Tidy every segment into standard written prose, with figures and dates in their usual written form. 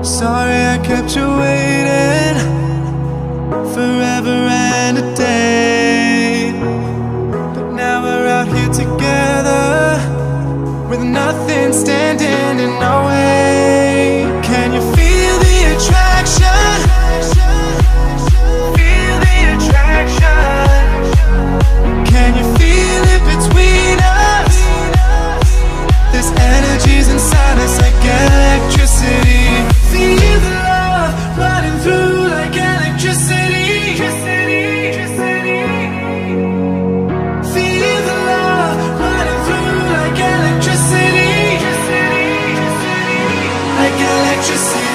Sorry I kept you waiting forever and a day, but now we're out here together with nothing standing in our way. Can you feel the attraction? Feel the attraction. Can you feel it between us? This energy's inside us like electricity. Feel the love running through like electricity. Feel the love running through like electricity. Like electricity.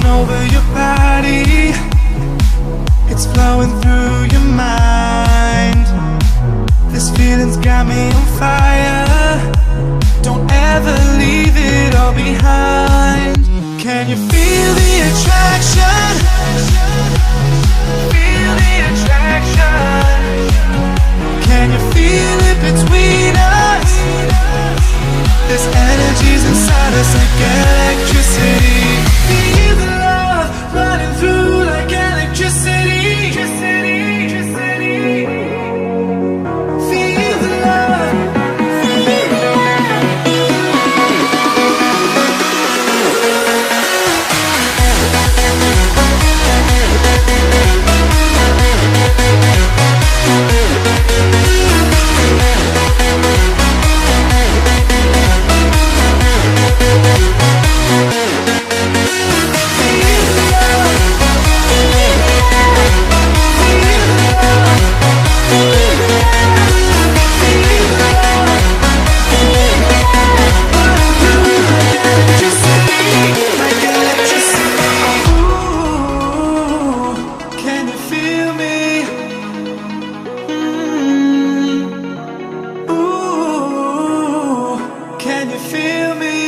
Over your body, it's flowing through your mind. This feeling's got me on fire. Don't ever leave it all behind. Can you feel the attraction? Feel the attraction. Can you feel it between us? This energy's inside us like electricity. Feel the love running through like electricity. Feel the love. Can you feel me?